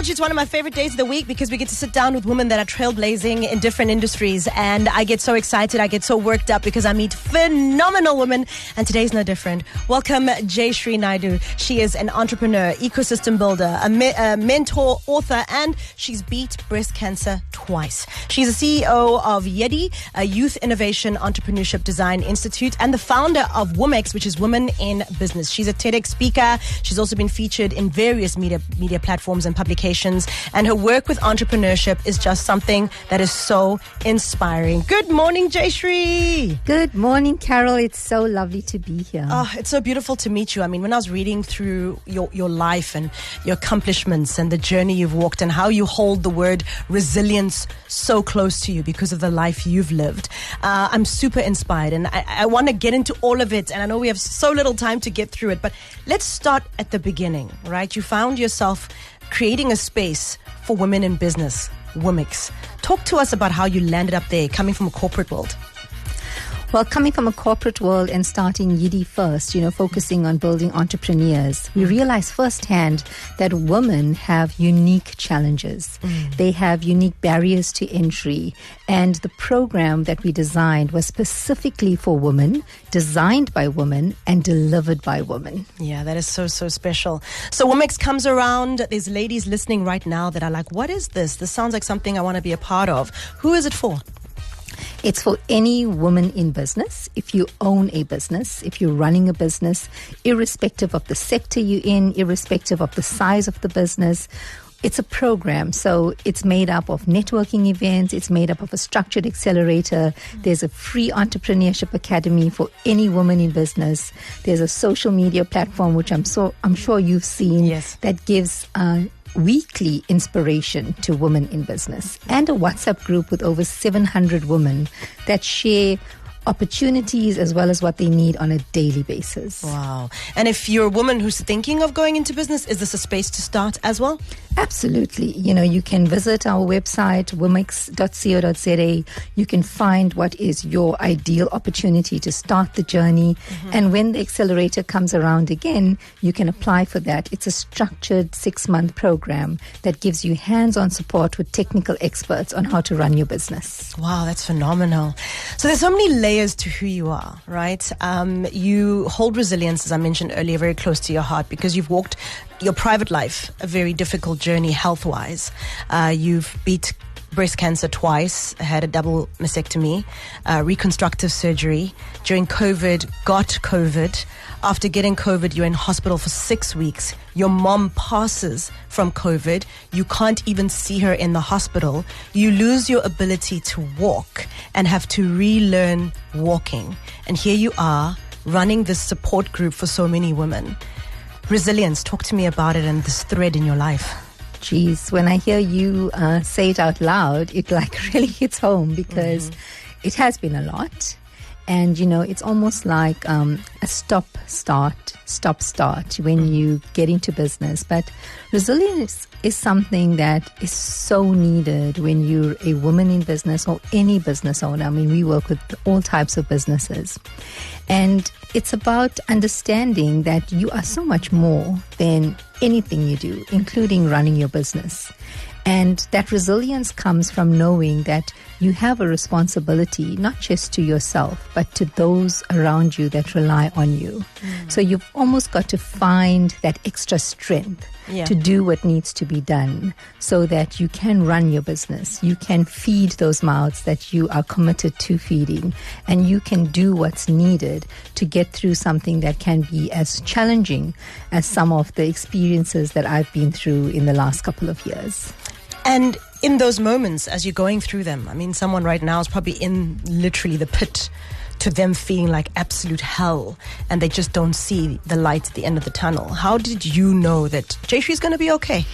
you it's one of my favorite days of the week because we get to sit down with women that are trailblazing in different industries, and I get so excited, I get so worked up because I meet phenomenal women, and today's no different. Welcome Jayshree Naidoo. She is an entrepreneur, ecosystem builder, a mentor, author, and she's beat breast cancer twice. She's the CEO of YEDI, a Youth Innovation Entrepreneurship Design Institute, and the founder of WomX, which is Women in Business. She's a TEDx speaker. She's also been featured in various media platforms and publications, and her work with entrepreneurship is just something that is so inspiring. Good morning, Jayshree. Good morning, Carol. It's so lovely to be here. Oh, it's so beautiful to meet you. I mean, when I was reading through your life and your accomplishments and the journey you've walked and how you hold the word resilience so close to you because of the life you've lived, I'm super inspired, and I want to get into all of it, and I know we have so little time to get through it, but let's start at the beginning, right? You found yourself creating a space for women in business, WomX. Talk to us about how you landed up there, coming from a corporate world. Well, coming from a corporate world and starting YEDI first, focusing on building entrepreneurs, we realized firsthand that women have unique challenges. They have unique barriers to entry. And the program that we designed was specifically for women, designed by women, and delivered by women. Yeah, that is so special. So WomX comes around. There's ladies listening right now that are like, what is this? This sounds like something I want to be a part of. Who is it for? It's for any woman in business. If you own a business, if you're running a business, irrespective of the sector you're in, irrespective of the size of the business, it's a program. So it's made up of networking events. It's made up of a structured accelerator. There's a free entrepreneurship academy for any woman in business. There's a social media platform, which I'm sure you've seen, yes, that gives weekly inspiration to women in business, and a WhatsApp group with over 700 women that share opportunities as well as what they need on a daily basis. Wow. And if you're a woman who's thinking of going into business, is this a space to start as well? Absolutely. You can visit our website, womx.co.za. You can find what is your ideal opportunity to start the journey. And when the accelerator comes around again, you can apply for that. It's a structured 6-month program that gives you hands-on support with technical experts on how to run your business. Wow, that's phenomenal. So there's so many layers to who you are, right? You hold resilience, as I mentioned earlier, very close to your heart because you've walked your private life a very difficult journey health-wise. You've beat breast cancer twice, had a double mastectomy, reconstructive surgery. During COVID, got COVID. After getting COVID, you're in hospital for 6 weeks. Your mom passes from COVID. You can't even see her in the hospital. You lose your ability to walk and have to relearn walking. And here you are running this support group for so many women. Resilience, talk to me about it and this thread in your life. Geez, when I hear you say it out loud, it really hits home because it has been a lot. And, it's almost like a stop-start when you get into business. But resilience is something that is so needed when you're a woman in business or any business owner. I mean, we work with all types of businesses. And it's about understanding that you are so much more than anything you do, including running your business. And that resilience comes from knowing that you have a responsibility, not just to yourself, but to those around you that rely on you. So you've almost got to find that extra strength to do what needs to be done so that you can run your business. You can feed those mouths that you are committed to feeding, and you can do what's needed to get through something that can be as challenging as some of the experiences that I've been through in the last couple of years. And in those moments, as you're going through them, I mean, someone right now is probably in literally the pit, to them feeling like absolute hell, and they just don't see the light at the end of the tunnel. How did you know that Jayshree's going to be okay?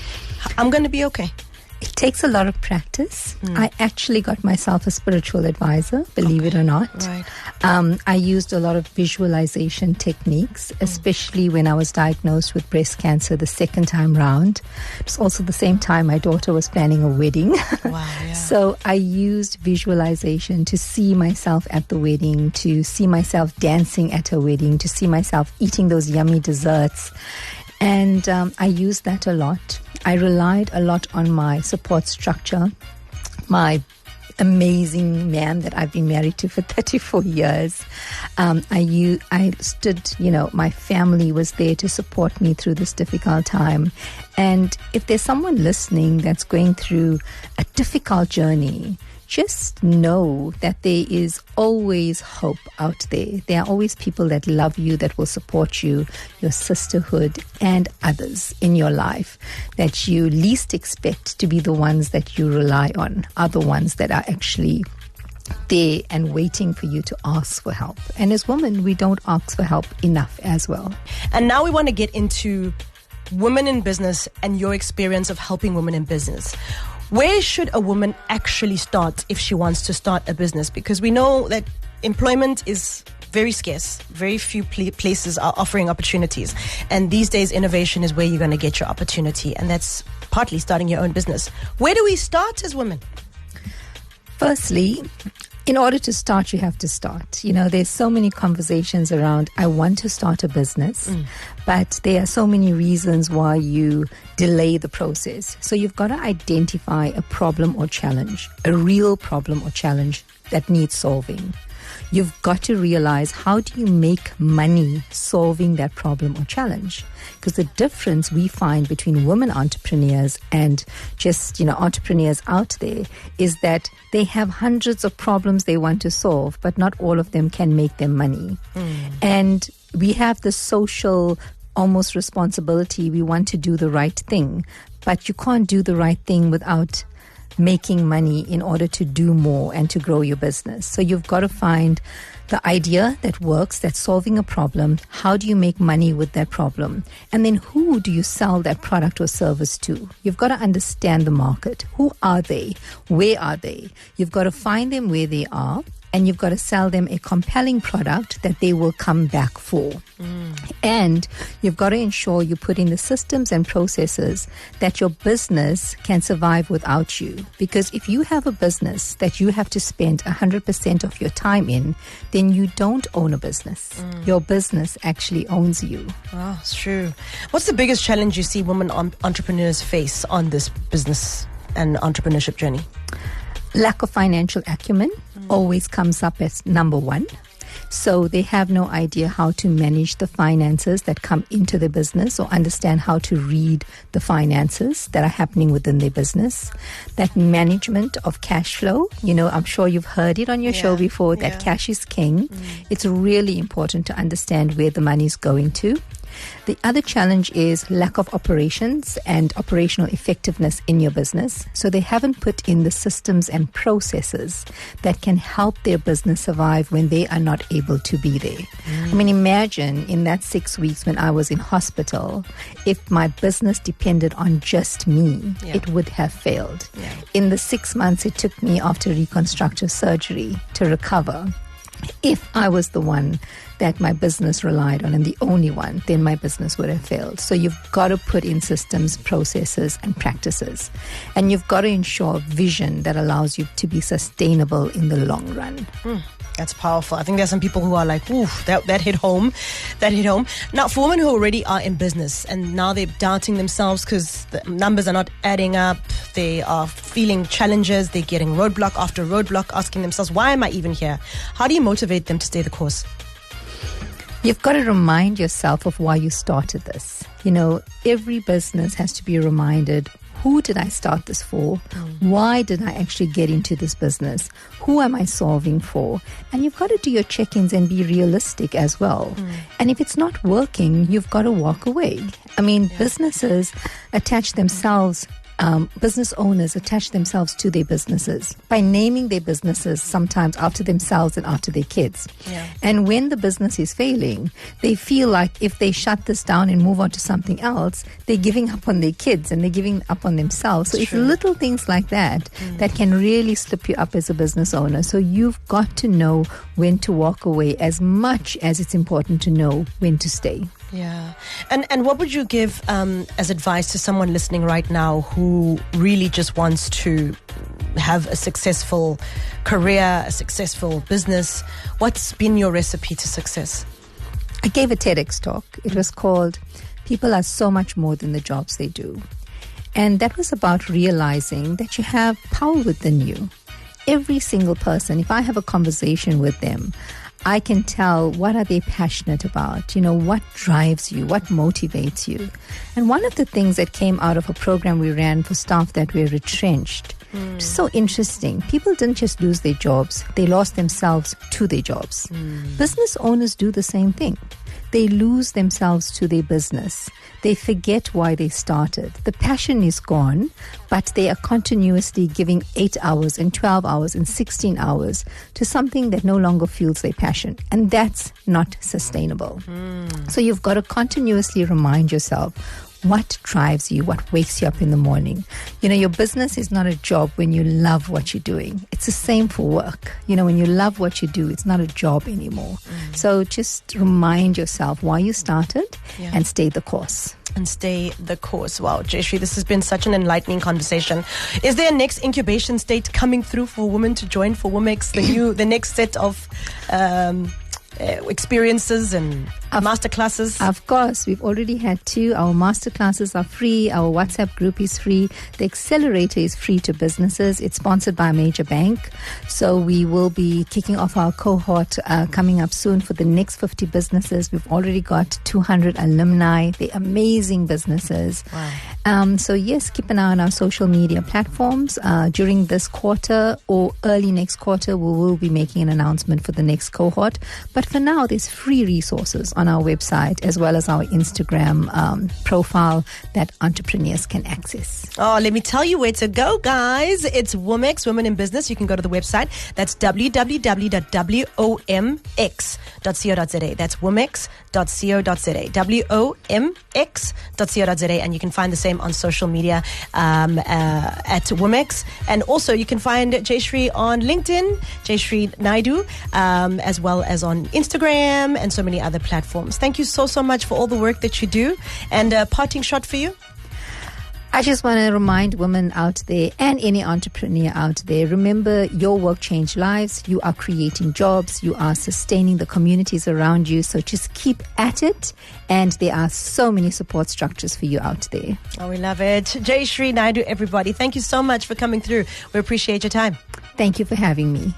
I'm going to be okay? It takes a lot of practice. I actually got myself a spiritual advisor, believe it or not. Right. I used a lot of visualization techniques, especially when I was diagnosed with breast cancer the second time round. It was also the same time my daughter was planning a wedding. Wow, yeah. So I used visualization to see myself at the wedding, to see myself dancing at her wedding, to see myself eating those yummy desserts. And I used that a lot. I relied a lot on my support structure, my amazing man that I've been married to for 34 years. I stood, my family was there to support me through this difficult time. And if there's someone listening that's going through a difficult journey, just know that there is always hope out there. There are always people that love you, that will support you, your sisterhood, and others in your life that you least expect to be the ones that you rely on, are the ones that are actually there and waiting for you to ask for help. And as women, we don't ask for help enough as well. And now we want to get into women in business and your experience of helping women in business. Where should a woman actually start if she wants to start a business? Because we know that employment is very scarce. Very few places are offering opportunities. And these days, innovation is where you're going to get your opportunity. And that's partly starting your own business. Where do we start as women? Firstly, in order to start, you have to start. There's so many conversations around, I want to start a business, but there are so many reasons why you delay the process. So you've got to identify a problem or challenge, a real problem or challenge that needs solving. You've got to realize, how do you make money solving that problem or challenge? Because the difference we find between women entrepreneurs and just, entrepreneurs out there is that they have hundreds of problems they want to solve, but not all of them can make them money. And we have the social almost responsibility. We want to do the right thing, but you can't do the right thing without making money in order to do more and to grow your business. So you've got to find the idea that works, that's solving a problem. How do you make money with that problem? And then who do you sell that product or service to? You've got to understand the market. Who are they? Where are they? You've got to find them where they are, and you've got to sell them a compelling product that they will come back for. And you've got to ensure you put in the systems and processes that your business can survive without you. Because if you have a business that you have to spend 100% of your time in, then you don't own a business. Your business actually owns you. Oh, it's true. What's the biggest challenge you see women entrepreneurs face on this business and entrepreneurship journey? Lack of financial acumen always comes up as number one. So they have no idea how to manage the finances that come into the business, or understand how to read the finances that are happening within their business. That management of cash flow, I'm sure you've heard it on your show before, that cash is king. It's really important to understand where the money is going to. The other challenge is lack of operations and operational effectiveness in your business. So they haven't put in the systems and processes that can help their business survive when they are not able to be there. I mean, imagine in that 6 weeks when I was in hospital, if my business depended on just me, it would have failed. In the 6 months it took me after reconstructive surgery to recover, if I was the one that my business relied on and the only one, then my business would have failed. So you've got to put in systems, processes, and practices. And you've got to ensure vision that allows you to be sustainable in the long run. That's powerful. I think there's some people who are like, ooh, that hit home. That hit home. Now, for women who already are in business and now they're doubting themselves because the numbers are not adding up, they are feeling challenges, they're getting roadblock after roadblock, asking themselves, why am I even here? How do you motivate them to stay the course? You've got to remind yourself of why you started this. Every business has to be reminded, who did I start this for? Why did I actually get into this business? Who am I solving for? And you've got to do your check-ins and be realistic as well. And if it's not working, you've got to walk away. I mean, businesses attach themselves business owners attach themselves to their businesses by naming their businesses sometimes after themselves and after their kids. And when the business is failing, they feel like if they shut this down and move on to something else, they're giving up on their kids and they're giving up on themselves. So it's little things like that that can really slip you up as a business owner. So you've got to know when to walk away as much as it's important to know when to stay. Yeah. And what would you give as advice to someone listening right now who really just wants to have a successful career, a successful business? What's been your recipe to success? I gave a TEDx talk. It was called People are so much more than the jobs they do. And that was about realizing that you have power within you. Every single person, if I have a conversation with them, I can tell what are they passionate about, what drives you, what motivates you. And one of the things that came out of a program we ran for staff that were retrenched, so interesting. People didn't just lose their jobs, they lost themselves to their jobs. Business owners do the same thing. They lose themselves to their business. They forget why they started. The passion is gone, but they are continuously giving 8 hours and 12 hours and 16 hours to something that no longer fuels their passion. And that's not sustainable. So you've got to continuously remind yourself what drives you, what wakes you up in the morning. Your business is not a job when you love what you're doing. It's the same for work. When you love what you do, it's not a job anymore. So just remind yourself why you started and stay the course. And stay the course. Wow, Jayshree, this has been such an enlightening conversation. Is there a next incubation state coming through for women to join for WomX, the next set of experiences and masterclasses? Of course, we've already had 2. Our masterclasses are free. Our WhatsApp group is free. The accelerator is free to businesses. It's sponsored by a major bank. So we will be kicking off our cohort coming up soon for the next 50 businesses. We've already got 200 alumni. They're amazing businesses. Wow. So yes, keep an eye on our social media platforms. During this quarter or early next quarter, we will be making an announcement for the next cohort. But for now, there's free resources on our website as well as our Instagram profile that entrepreneurs can access. Oh, let me tell you where to go, guys. It's WomX, Women in Business. You can go to the website. That's www.womx.co.za. That's womx.co.za. womx.co.za. And you can find the same on social media at WomX. And also, you can find Jayshree on LinkedIn, Jayshree Naidoo, as well as on Instagram and so many other platforms. Thank you so much for all the work that you do. And a parting shot for you? I just want to remind women out there and any entrepreneur out there, remember your work changed lives. You are creating jobs. You are sustaining the communities around you. So just keep at it. And there are so many support structures for you out there. Oh, we love it. Jayshree Naidoo, everybody. Thank you so much for coming through. We appreciate your time. Thank you for having me.